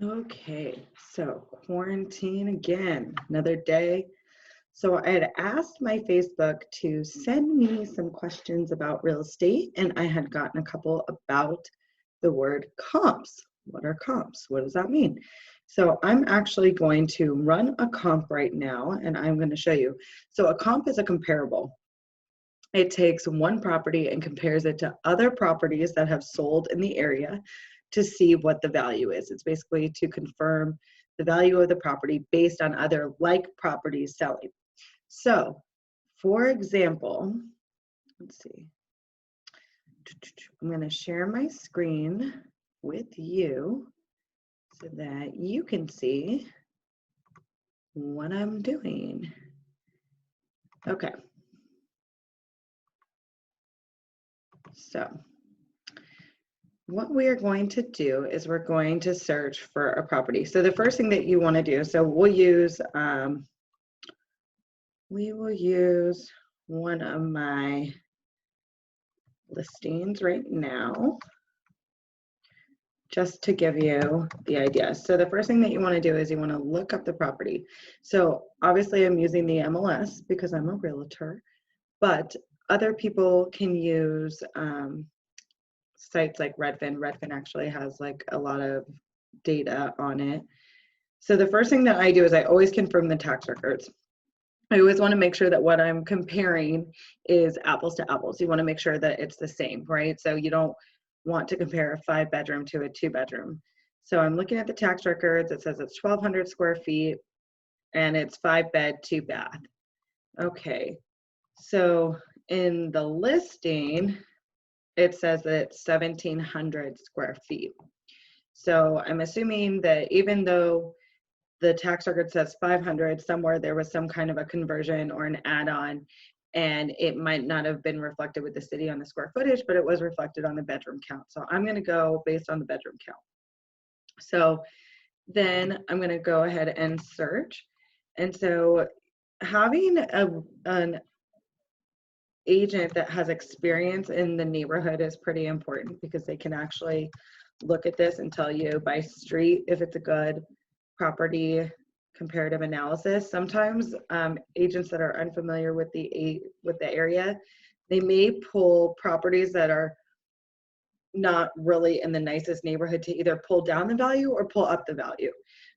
Okay, so quarantine again, another day. So I had asked my Facebook to send me some questions about real estate, and I had gotten a couple about the word comps. What are comps? What does that mean? So I'm actually going to run a comp right now, and I'm going to show you. So a comp is a comparable. It takes one property and compares it to other properties that have sold in the area to see what the value is. It's basically to confirm the value of the property based on other like properties selling. So, for example, let's see, I'm going to share my screen with you so that you can see what I'm doing. Okay, so what we are going to do is we're going to search for a property. So the first thing that you want to do, so we will use one of my listings right now just to give you the idea. So the first thing that you want to do is you want to look up the property. So obviously I'm using the MLS because I'm a realtor, but other people can use sites like Redfin. Redfin actually has like a lot of data on it. So the first thing that I do is I always confirm the tax records. I always want to make sure that what I'm comparing is apples to apples. You want to make sure that it's the same, right? So you don't want to compare a 5-bedroom to a 2-bedroom. So I'm looking at the tax records. It says it's 1,200 square feet and it's 5-bed, 2-bath. Okay. So in the listing, it says that it's 1,700 square feet. So I'm assuming that even though the tax record says 500, somewhere there was some kind of a conversion or an add-on, and it might not have been reflected with the city on the square footage, but it was reflected on the bedroom count. So I'm going to go based on the bedroom count. So then I'm going to go ahead and search. And so having an agent that has experience in the neighborhood is pretty important because they can actually look at this and tell you by street if it's a good property comparative analysis. Sometimes agents that are unfamiliar with the area, they may pull properties that are not really in the nicest neighborhood to either pull down the value or pull up the value.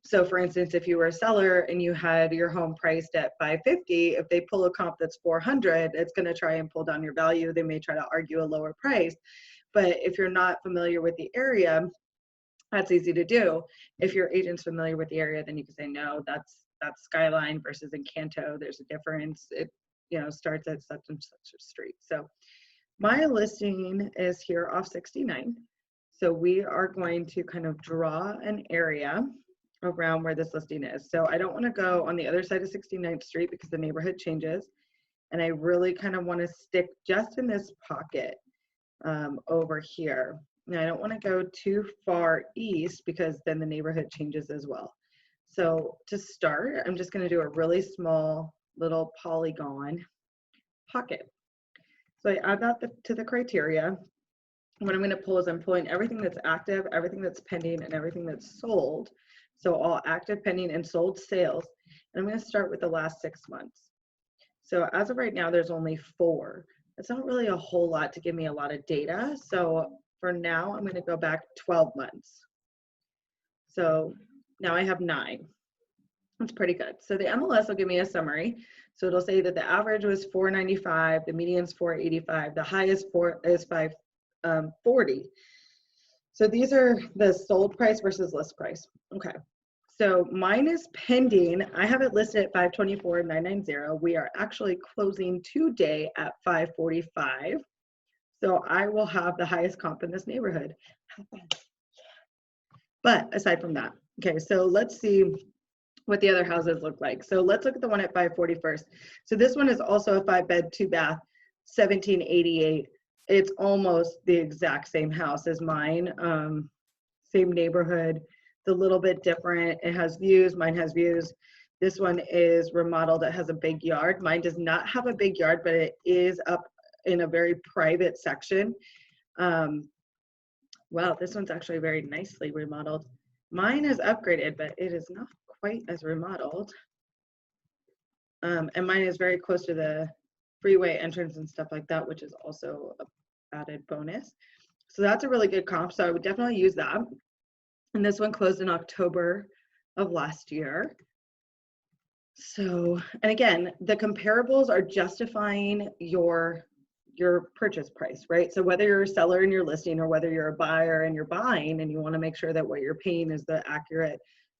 So for instance, if you were a seller and you had your home priced at 550, if they pull a comp that's 400, it's going to try and pull down your value. They may try to argue a lower price. But if you're not familiar with the area, that's easy to do. If your agent's familiar with the area, then you can say, no, that's Skyline versus Encanto. There's a difference. It starts at such and such a street. So my listing is here off 69. So we are going to kind of draw an area around where this listing is. So I don't want to go on the other side of 69th Street because the neighborhood changes. And I really kind of want to stick just in this pocket over here. And I don't want to go too far east because then the neighborhood changes as well. So to start, I'm just going to do a really small little polygon pocket. So I add that to the criteria. What I'm going to pull is I'm pulling everything that's active, everything that's pending, and everything that's sold. So all active, pending, and sold sales. And I'm going to start with the last 6 months. So as of right now, there's only 4. It's not really a whole lot to give me a lot of data. So for now, I'm going to go back 12 months. So now I have 9. That's pretty good. So the MLS will give me a summary. So it'll say that the average was 495, the median's 485, the highest is 540. So these are the sold price versus list price. Okay. So mine is pending. I have it listed at 524,990. We are actually closing today at 545. So I will have the highest comp in this neighborhood. But aside from that, okay, so let's see what the other houses look like. So let's look at the one at 540 first. So this one is also a 5-bed, 2-bath, 1788. It's almost the exact same house as mine, same neighborhood. It's a little bit different. It has views, mine has views. This one is remodeled, it has a big yard. Mine does not have a big yard, but it is up in a very private section. Wow, this one's actually very nicely remodeled. Mine is upgraded, but it is not quite as remodeled. And mine is very close to the freeway entrance and stuff like that, which is also a added bonus. So that's a really good comp. So I would definitely use that. And this one closed in October of last year. So, and again, the comparables are justifying your purchase price, right? So whether you're a seller and you're listing, or whether you're a buyer and you're buying, and you want to make sure that what you're paying is the accurate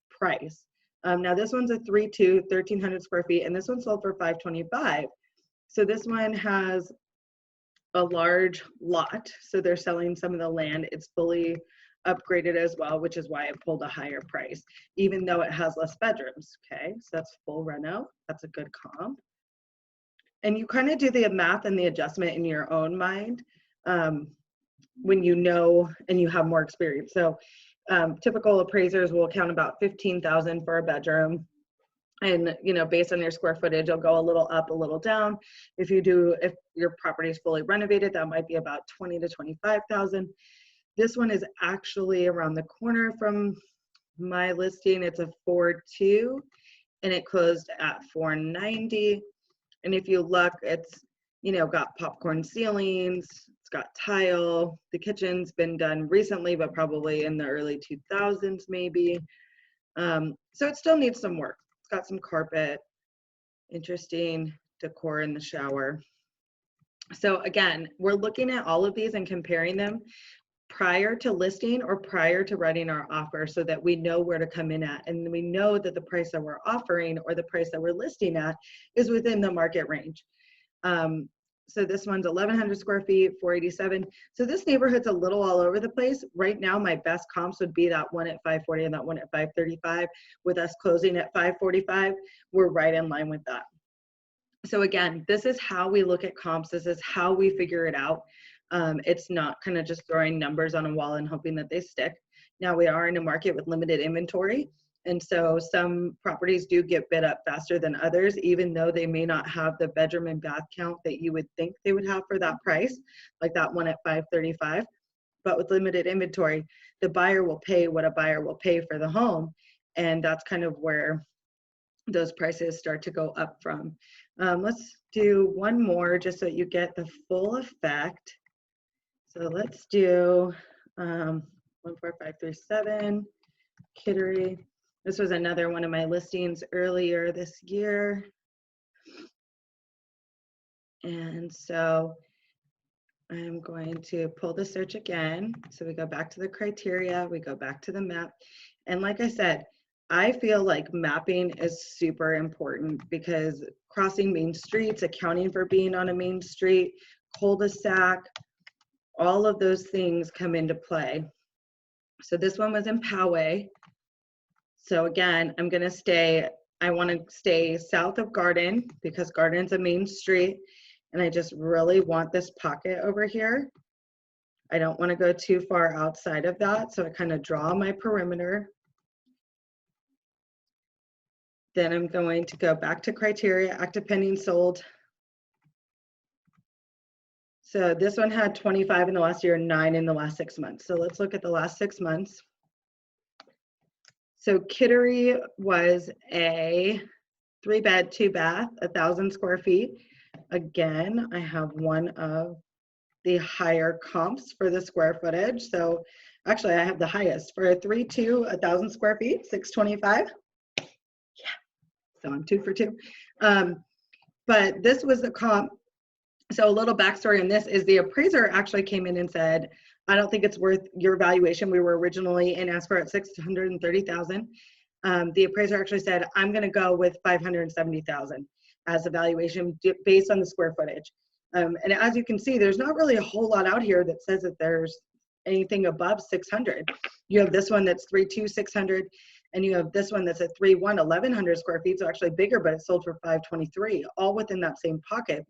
price. Now this one's a 3.2, 1,300 square feet, and this one sold for $525. So this one has a large lot. So they're selling some of the land. It's fully upgraded as well, which is why it pulled a higher price, even though it has less bedrooms. Okay, so that's full reno. That's a good comp. And you kind of do the math and the adjustment in your own mind when you know and you have more experience. So typical appraisers will count about $15,000 for a bedroom. And, you know, based on your square footage, you'll go a little up, a little down. If your property is fully renovated, that might be about 20 to 25,000. This one is actually around the corner from my listing. It's a 4.2 and it closed at 490. And if you look, it's, you know, got popcorn ceilings, it's got tile. The kitchen's been done recently, but probably in the early 2000s maybe. So it still needs some work. It's got some carpet, interesting decor in the shower. So again, we're looking at all of these and comparing them prior to listing or prior to writing our offer, so that we know where to come in at, and we know that the price that we're offering or the price that we're listing at is within the market range. So this one's 1,100 square feet, 487. So this neighborhood's a little all over the place. Right now, my best comps would be that one at 540 and that one at 535. With us closing at 545, we're right in line with that. So again, this is how we look at comps. This is how we figure it out. It's not kind of just throwing numbers on a wall and hoping that they stick. Now we are in a market with limited inventory. And so some properties do get bid up faster than others, even though they may not have the bedroom and bath count that you would think they would have for that price, like that one at 535. But with limited inventory, the buyer will pay what a buyer will pay for the home. And that's kind of where those prices start to go up from. Let's do one more just so you get the full effect. So let's do 14537 Kittery. This was another one of my listings earlier this year. And so I'm going to pull the search again. So we go back to the criteria, we go back to the map. And like I said, I feel like mapping is super important, because crossing main streets, accounting for being on a main street, cul-de-sac, all of those things come into play. So this one was in Poway. So again, I want to stay south of Garden, because Garden's a main street, and I just really want this pocket over here. I don't want to go too far outside of that, so I kind of draw my perimeter. Then I'm going to go back to criteria, active pending sold. So this one had 25 in the last year, 9 in the last 6 months. So let's look at the last 6 months. So Kittery was a 3-bed, 2-bath, 1,000 square feet. Again, I have one of the higher comps for the square footage. So actually I have the highest for a 3.2, 1,000 square feet, 625. Yeah, so I'm 2 for 2. But this was the comp. So a little backstory on this is the appraiser actually came in and said, I don't think it's worth your valuation. We were originally in escrow at $630,000. The appraiser actually said, I'm going to go with $570,000 as a valuation based on the square footage. And as you can see, there's not really a whole lot out here that says that there's anything above 600. You have this one that's 3.2, 600, and you have this one that's a 3.1, 1,100 square feet, so actually bigger, but it sold for 523, all within that same pocket.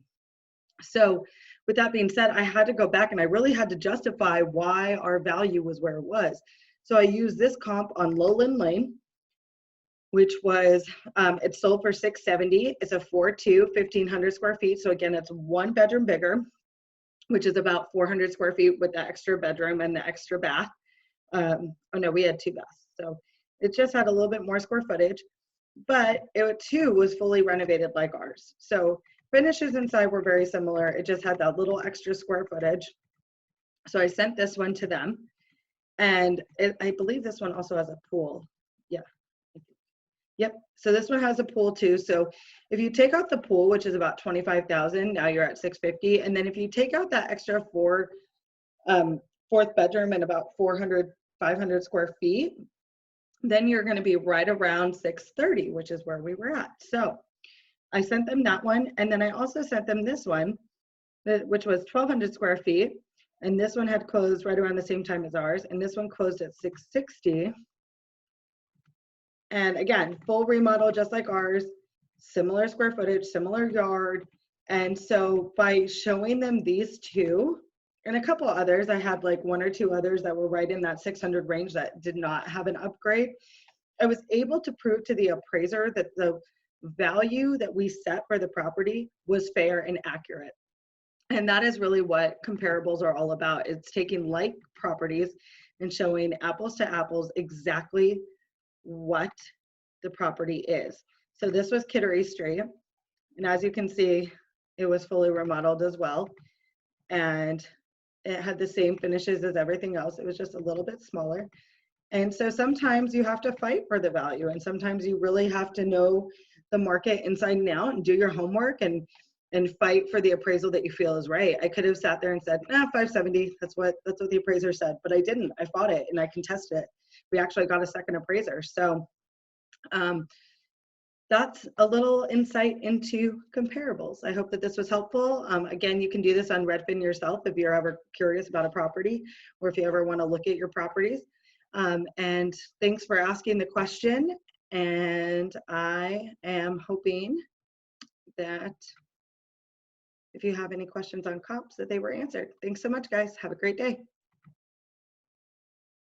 So with that being said, I had to go back and I really had to justify why our value was where it was. So I used this comp on Lowland Lane, which was, it sold for $670. It's a 4.2, 1,500 square feet. So again, it's 1 bedroom bigger, which is about 400 square feet with the extra bedroom and the extra bath. Oh no, we had 2 baths. So it just had a little bit more square footage, but it too was fully renovated like ours. So finishes inside were very similar. It just had that little extra square footage. So I sent this one to them, and I believe this one also has a pool. Yeah. Yep. So this one has a pool too. So if you take out the pool, which is about 25,000, now you're at 650. And then if you take out that extra fourth bedroom and about 400, 500 square feet, then you're going to be right around 630, which is where we were at. So I sent them that one. And then I also sent them this one, which was 1,200 square feet. And this one had closed right around the same time as ours. And this one closed at 660. And again, full remodel, just like ours, similar square footage, similar yard. And so by showing them these two and a couple others, I had like one or two others that were right in that 600 range that did not have an upgrade. I was able to prove to the appraiser that the value that we set for the property was fair and accurate. And that is really what comparables are all about. It's taking like properties and showing apples to apples exactly what the property is. So this was Kittery Street. And as you can see, it was fully remodeled as well. And it had the same finishes as everything else. It was just a little bit smaller. And so sometimes you have to fight for the value, and sometimes you really have to know the market inside and out and do your homework and fight for the appraisal that you feel is right. I could have sat there and said, 570, that's what the appraiser said, but I didn't. I fought it and I contested it. We actually got a second appraiser. So that's a little insight into comparables. I hope that this was helpful. Again, you can do this on Redfin yourself if you're ever curious about a property or if you ever want to look at your properties. And thanks for asking the question. And I am hoping that if you have any questions on comps, that they were answered. Thanks so much, guys. Have a great day.